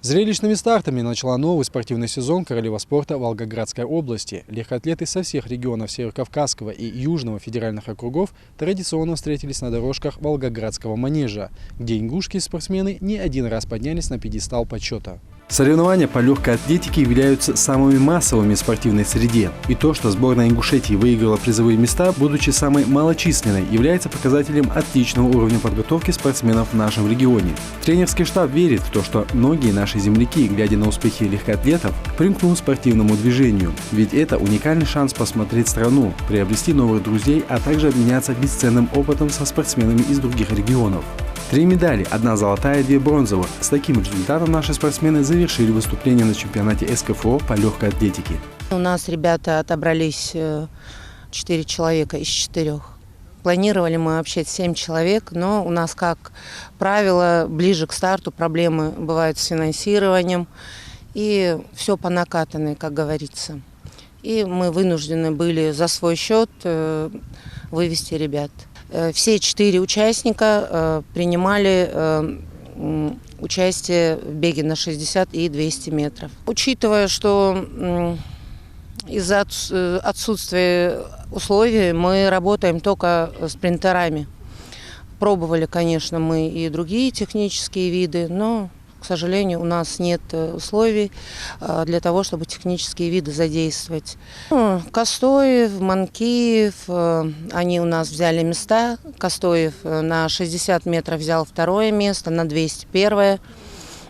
Зрелищными стартами начала новый спортивный сезон «Королева спорта» Волгоградской области. Легкоатлеты со всех регионов Северокавказского и Южного федеральных округов традиционно встретились на дорожках Волгоградского манежа, где ингушские спортсмены не один раз поднялись на пьедестал почета. Соревнования по легкой атлетике являются самыми массовыми в спортивной среде. И то, что сборная Ингушетии выиграла призовые места, будучи самой малочисленной, является показателем отличного уровня подготовки спортсменов в нашем регионе. Тренерский штаб верит в то, что многие наши земляки, глядя на успехи легкоатлетов, примкнут к спортивному движению. Ведь это уникальный шанс посмотреть страну, приобрести новых друзей, а также обменяться бесценным опытом со спортсменами из других регионов. 3 медали, 1 золотая, 2 бронзовых. С таким результатом наши спортсмены завершили выступление на чемпионате СКФО по легкой атлетике. У нас ребята отобрались 4 человека из 4. Планировали мы вообще 7 человек, но у нас, как правило, ближе к старту проблемы бывают с финансированием. И все по накатанной, как говорится. И мы вынуждены были за свой счет вывести ребят. Все 4 участника принимали участие в беге на 60 и 200 метров. Учитывая, что из-за отсутствия условий мы работаем только спринтерами. Пробовали, конечно, мы и другие технические виды, но, к сожалению, у нас нет условий для того, чтобы технические виды задействовать. Костоев, Манкиев, они у нас взяли места. Костоев на 60 метров взял 2 место, на 200 – 1.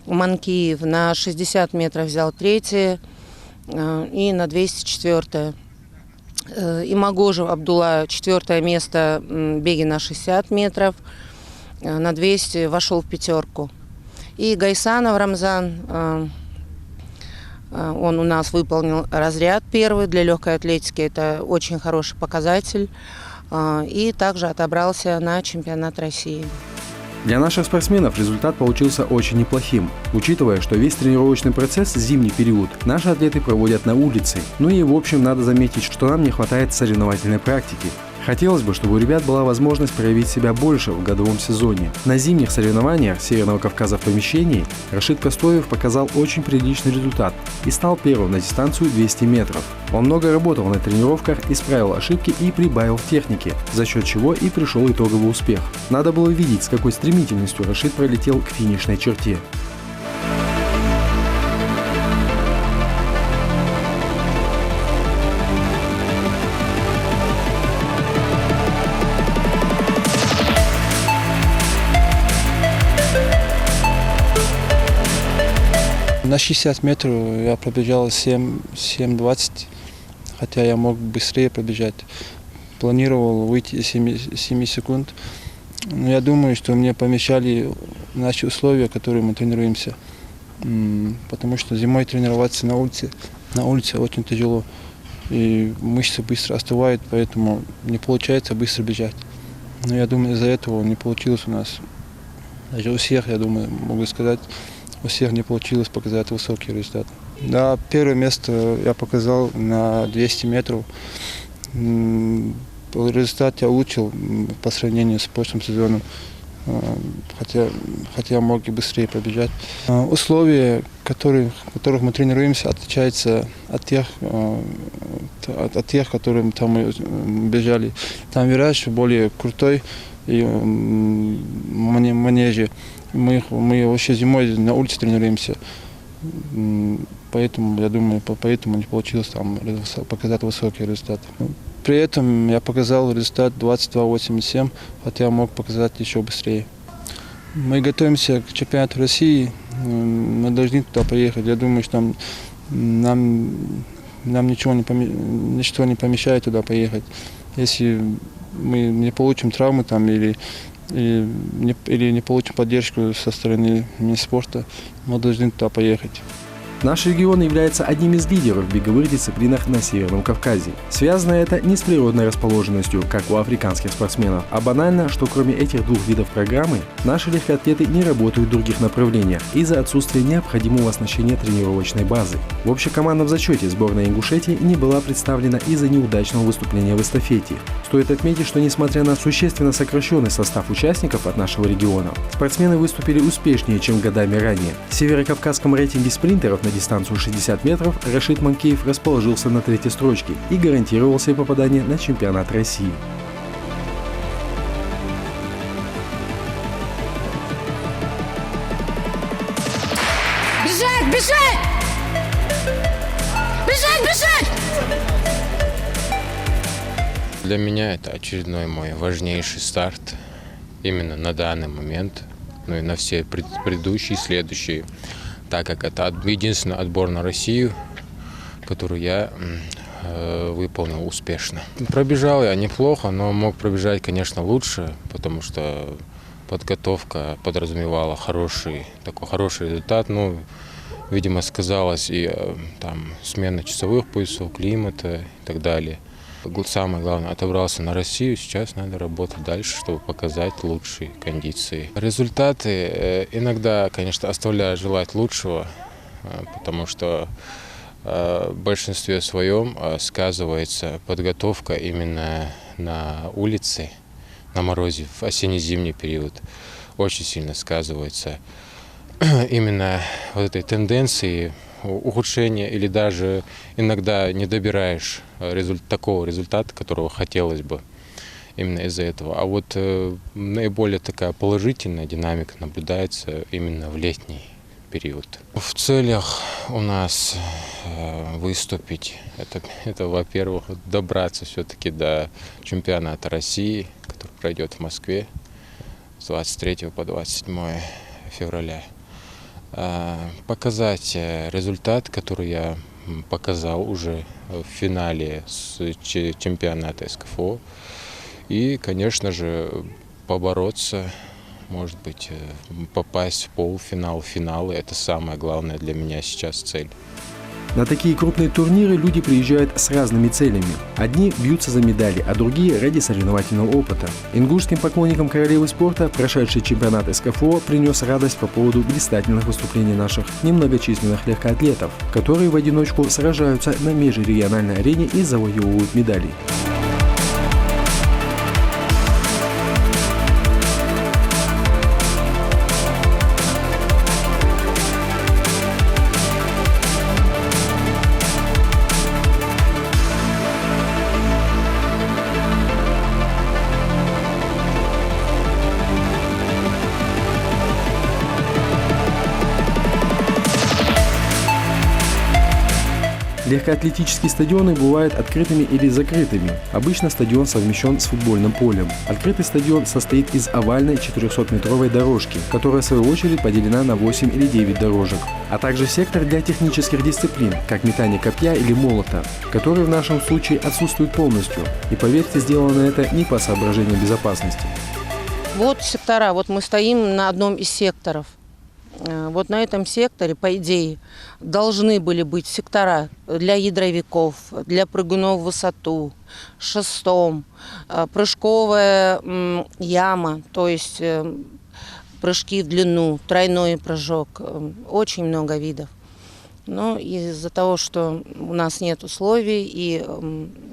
Манкиев на 60 метров взял 3 и на 200 – 4. Имагожев Абдулла 4 место в беге на 60 метров, на 200 вошел в 5. И Гайсанов Рамзан, он у нас выполнил разряд 1 для легкой атлетики, это очень хороший показатель, и также отобрался на чемпионат России. Для наших спортсменов результат получился очень неплохим, учитывая, что весь тренировочный процесс зимний период наши атлеты проводят на улице. Ну и в общем надо заметить, что нам не хватает соревновательной практики. Хотелось бы, чтобы у ребят была возможность проявить себя больше в годовом сезоне. На зимних соревнованиях Северного Кавказа в помещении Рашид Костоев показал очень приличный результат и стал первым на дистанцию 200 метров. Он много работал на тренировках, исправил ошибки и прибавил в технике, за счет чего и пришел итоговый успех. Надо было видеть, с какой стремительностью Рашид пролетел к финишной черте. На 60 метров я пробежал 7:20, хотя я мог быстрее пробежать. Планировал выйти 7 секунд. Но я думаю, что мне помешали наши условия, в которых мы тренируемся. Потому что зимой тренироваться на улице очень тяжело. И мышцы быстро остывают, поэтому не получается быстро бежать. Но я думаю, из-за этого не получилось у нас. Даже у всех, я думаю, могу сказать, у всех не получилось показать высокий результат. Да, 1 место я показал на 200 метров. Результат я улучшил по сравнению с прошлым сезоном, хотя мог и быстрее пробежать. Условия, в которых мы тренируемся, отличаются от тех, которые там мы бежали. Там вираж более крутой и манеже. Мы вообще зимой на улице тренируемся, поэтому, я думаю, поэтому не получилось там показать высокий результат. При этом я показал результат 22:87, хотя мог показать еще быстрее. Мы готовимся к чемпионату России, мы должны туда поехать. Я думаю, что нам ничто не помешает туда поехать. Если мы не получим травмы там или не получим поддержку со стороны Минспорта, мы должны туда поехать. Наш регион является одним из лидеров в беговых дисциплинах на Северном Кавказе. Связано это не с природной расположенностью, как у африканских спортсменов, а банально, что кроме этих двух видов программы, наши легкоатлеты не работают в других направлениях из-за отсутствия необходимого оснащения тренировочной базы. В общекомандном зачете сборная Ингушетии не была представлена из-за неудачного выступления в эстафете. Стоит отметить, что несмотря на существенно сокращенный состав участников от нашего региона, спортсмены выступили успешнее, чем годами ранее. В северокавказском рейтинге спринтеров на дистанцию 60 метров Рашид Манкеев расположился на 3-й строчке и гарантировал себе попадание на чемпионат России. Бежать! Бежать! Бежать! Бежать! Для меня это очередной мой важнейший старт именно на данный момент, ну и на все предыдущие, следующие, так как это единственный отбор на Россию, который я выполнил успешно. Пробежал я неплохо, но мог пробежать, конечно, лучше, потому что подготовка подразумевала хороший результат. Ну, видимо, сказалось и там смена часовых поясов, климата и так далее. Самое главное, отобрался на Россию, сейчас надо работать дальше, чтобы показать лучшие кондиции. Результаты иногда, конечно, оставляют желать лучшего, потому что в большинстве своем сказывается подготовка именно на улице, на морозе, в осенне-зимний период. Очень сильно сказывается именно вот этой тенденции ухудшения, или даже иногда не добираешь такого результата, которого хотелось бы именно из-за этого. А вот наиболее такая положительная динамика наблюдается именно в летний период. В целях у нас выступить, это во-первых, добраться все-таки до чемпионата России, который пройдет в Москве с 23 по 27 февраля. Показать результат, который я показал уже в финале с чемпионата СКФО. И, конечно же, побороться, может быть, попасть в полуфинал, финалы. Это самая главная для меня сейчас цель. На такие крупные турниры люди приезжают с разными целями. Одни бьются за медали, а другие ради соревновательного опыта. Ингушским поклонникам королевы спорта прошедший чемпионат СКФО принес радость по поводу блистательных выступлений наших немногочисленных легкоатлетов, которые в одиночку сражаются на межрегиональной арене и завоевывают медали. Легкоатлетические стадионы бывают открытыми или закрытыми. Обычно стадион совмещен с футбольным полем. Открытый стадион состоит из овальной 400-метровой дорожки, которая в свою очередь поделена на 8 или 9 дорожек, а также сектор для технических дисциплин, как метание копья или молота, который в нашем случае отсутствует полностью. И поверьте, сделано это не по соображениям безопасности. Вот сектора, вот мы стоим на одном из секторов. Вот на этом секторе, по идее, должны были быть сектора для ядровиков, для прыгунов в высоту, шестом, прыжковая яма, то есть прыжки в длину, тройной прыжок, очень много видов. Но из-за того, что у нас нет условий и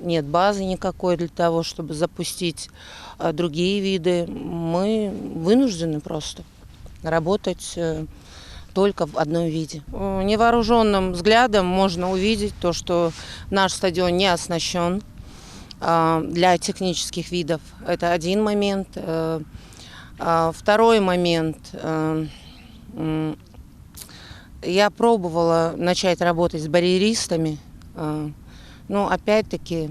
нет базы никакой для того, чтобы запустить другие виды, мы вынуждены просто работать только в одном виде. Невооруженным взглядом можно увидеть то, что наш стадион не оснащен для технических видов. Это один момент. Второй момент. Я пробовала начать работать с барьеристами, но опять-таки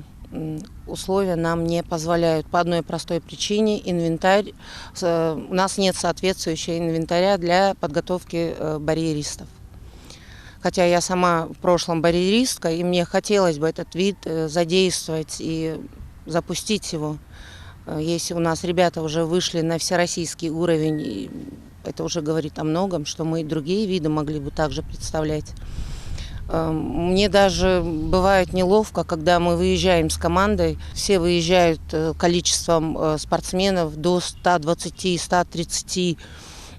условия нам не позволяют по одной простой причине. Инвентарь, у нас нет соответствующего инвентаря для подготовки барьеристов. Хотя я сама в прошлом барьеристка, и мне хотелось бы этот вид задействовать и запустить его. Если у нас ребята уже вышли на всероссийский уровень, это уже говорит о многом, что мы и другие виды могли бы также представлять. Мне даже бывает неловко, когда мы выезжаем с командой. Все выезжают количеством спортсменов до 120-130,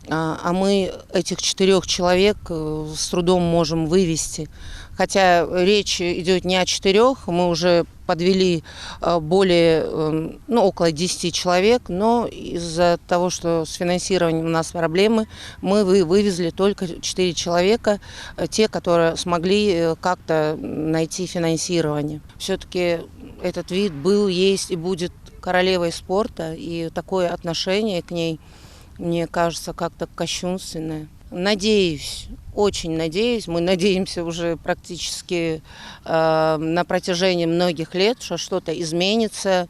а мы этих 4 человек с трудом можем вывести. Хотя речь идет не о 4, мы уже подвели около 10 человек, но из-за того, что с финансированием у нас проблемы, мы вывезли только 4 человека, те, которые смогли как-то найти финансирование. Все-таки этот вид был, есть и будет королевой спорта, и такое отношение к ней, мне кажется, как-то кощунственное. Надеюсь, очень надеюсь, мы надеемся уже практически на протяжении многих лет, что что-то изменится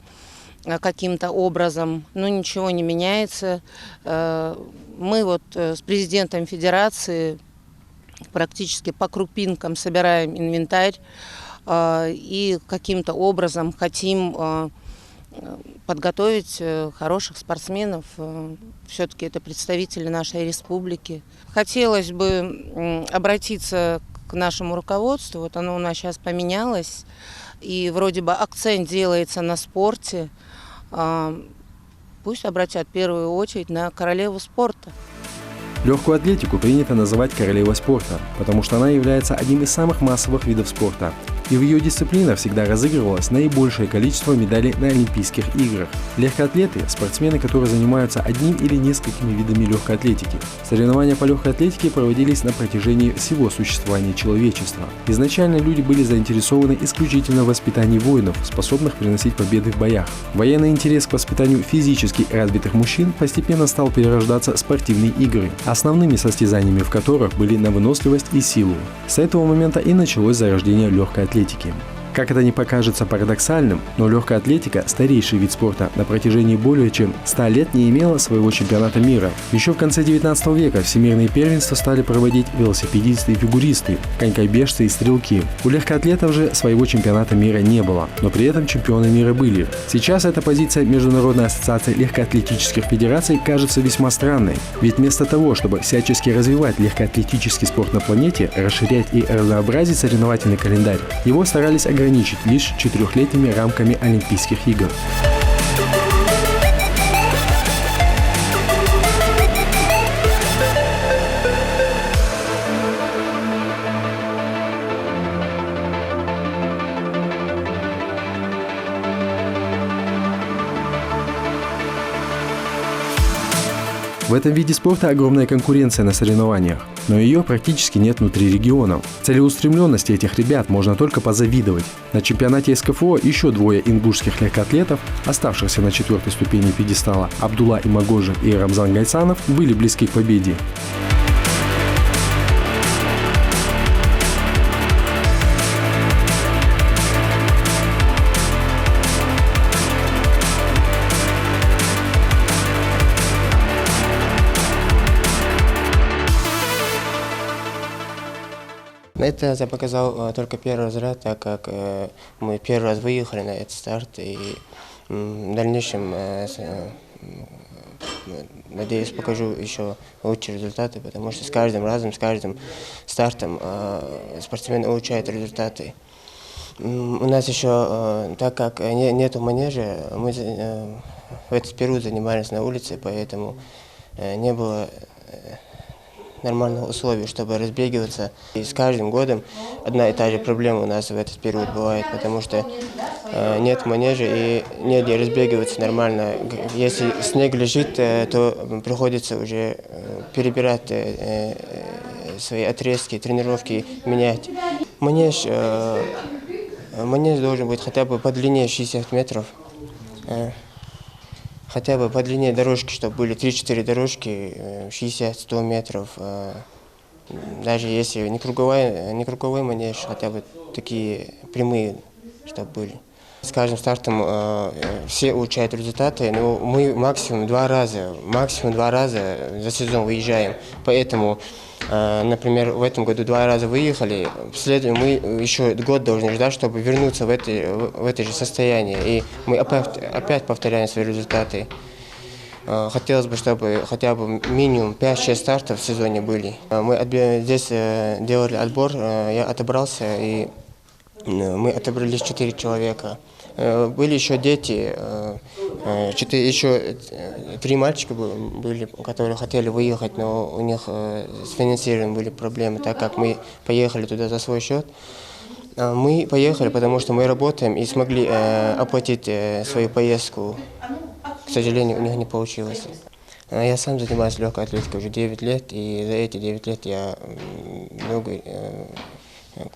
каким-то образом, но ничего не меняется. Мы вот с президентом федерации практически по крупинкам собираем инвентарь и каким-то образом хотим подготовить хороших спортсменов. Все-таки это представители нашей республики. Хотелось бы обратиться к нашему руководству. Вот оно у нас сейчас поменялось. И вроде бы акцент делается на спорте. Пусть обратят в первую очередь на королеву спорта. Легкую атлетику принято называть королевой спорта, потому что она является одним из самых массовых видов спорта. И в ее дисциплинах всегда разыгрывалось наибольшее количество медалей на Олимпийских играх. Легкоатлеты – спортсмены, которые занимаются одним или несколькими видами легкой атлетики. Соревнования по легкой атлетике проводились на протяжении всего существования человечества. Изначально люди были заинтересованы исключительно в воспитании воинов, способных приносить победы в боях. Военный интерес к воспитанию физически развитых мужчин постепенно стал перерождаться в спортивные игры, основными состязаниями в которых были на выносливость и силу. С этого момента и началось зарождение легкой атлетики. Как это не покажется парадоксальным, но легкая атлетика, старейший вид спорта, на протяжении более чем 100 лет не имела своего чемпионата мира. Еще в конце 19 века всемирные первенства стали проводить велосипедисты и фигуристы, конькобежцы и стрелки. У легкоатлетов же своего чемпионата мира не было, но при этом чемпионы мира были. Сейчас эта позиция Международной ассоциации легкоатлетических федераций кажется весьма странной, ведь вместо того, чтобы всячески развивать легкоатлетический спорт на планете, расширять и разнообразить соревновательный календарь, его старались ограничить лишь 4-летними рамками Олимпийских игр. В этом виде спорта огромная конкуренция на соревнованиях, но ее практически нет внутри регионов. Целеустремленности этих ребят можно только позавидовать. На чемпионате СКФО еще 2 ингушских легкоатлетов, оставшихся на 4-й ступени пьедестала, Абдулла Имагожев и Рамзан Гайсанов, были близки к победе. Это я показал только первый разряд, так как мы первый раз выехали на этот старт, и в дальнейшем, надеюсь, покажу еще лучшие результаты, потому что с каждым разом, с каждым стартом спортсмен улучшает результаты. У нас еще, так как нету манежа, мы в этот период занимались на улице, поэтому не было нормальных условий, чтобы разбегиваться. И с каждым годом одна и та же проблема у нас в этот период бывает, потому что нет манежа и негде разбегиваться нормально. Если снег лежит, то приходится уже перебирать свои отрезки, тренировки, менять. Манеж должен быть хотя бы по длине 60 метров. Хотя бы по длине дорожки, чтобы были 3-4 дорожки, 60-100 метров. Даже если не круговой манеж, хотя бы такие прямые, чтобы были. С каждым стартом все улучшают результаты, но мы максимум два раза за сезон выезжаем. Поэтому, например, в этом году 2 раза выехали, в следующем мы еще год должны ждать, чтобы вернуться в это же состояние. И мы опять повторяем свои результаты. Хотелось бы, чтобы хотя бы минимум 5-6 стартов в сезоне были. Мы здесь делали отбор, я отобрался, и мы отобрались 4 человека. Были еще дети, еще 3 мальчика были, которые хотели выехать, но у них с финансированием были проблемы, так как мы поехали туда за свой счет. Мы поехали, потому что мы работаем и смогли оплатить свою поездку. К сожалению, у них не получилось. Я сам занимаюсь легкой атлетикой уже 9 лет, и за эти 9 лет я много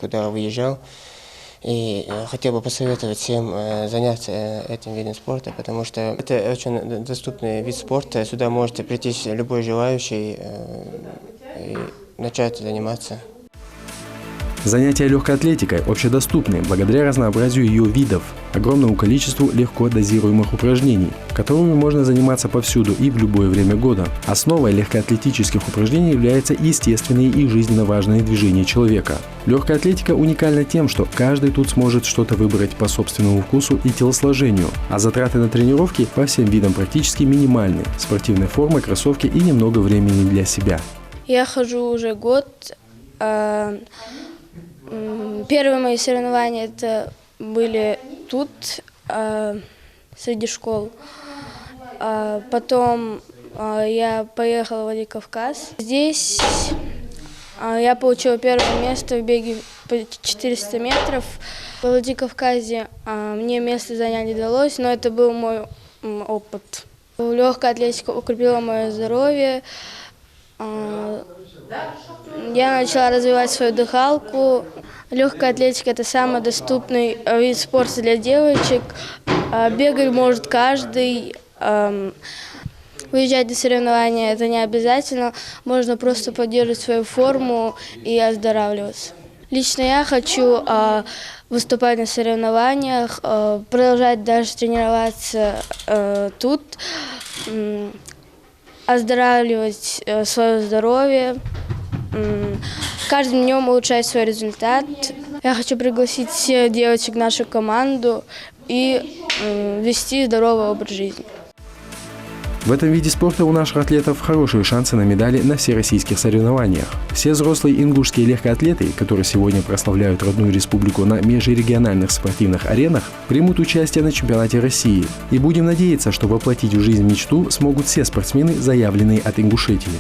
куда выезжал. И хотел бы посоветовать всем заняться этим видом спорта, потому что это очень доступный вид спорта. Сюда можете прийти любой желающий и начать заниматься. Занятия легкой атлетикой общедоступны благодаря разнообразию ее видов, огромному количеству легко дозируемых упражнений, которыми можно заниматься повсюду и в любое время года. Основой легкоатлетических упражнений являются естественные и жизненно важные движения человека. Легкая атлетика уникальна тем, что каждый тут сможет что-то выбрать по собственному вкусу и телосложению, а затраты на тренировки по всем видам практически минимальны. Спортивная форма, кроссовки и немного времени для себя. Я хожу уже год. Первые мои соревнования это были тут, среди школ. Потом я поехала в Владикавказ. Здесь я получила первое место в беге по 400 метров. В Владикавказе мне место занять не удалось, но это был мой опыт. Легкая атлетика укрепила мое здоровье. Я начала развивать свою дыхалку. Легкая атлетика – это самый доступный вид спорта для девочек. Бегать может каждый. Выезжать на соревнования – это не обязательно. Можно просто поддерживать свою форму и оздоравливаться. Лично я хочу выступать на соревнованиях, продолжать даже тренироваться тут, оздоравливать свое здоровье, каждым днем улучшать свой результат. Я хочу пригласить всех девочек в нашу команду и вести здоровый образ жизни. В этом виде спорта у наших атлетов хорошие шансы на медали на всероссийских соревнованиях. Все взрослые ингушские легкоатлеты, которые сегодня прославляют родную республику на межрегиональных спортивных аренах, примут участие на чемпионате России. И будем надеяться, что воплотить в жизнь мечту смогут все спортсмены, заявленные от Ингушетии.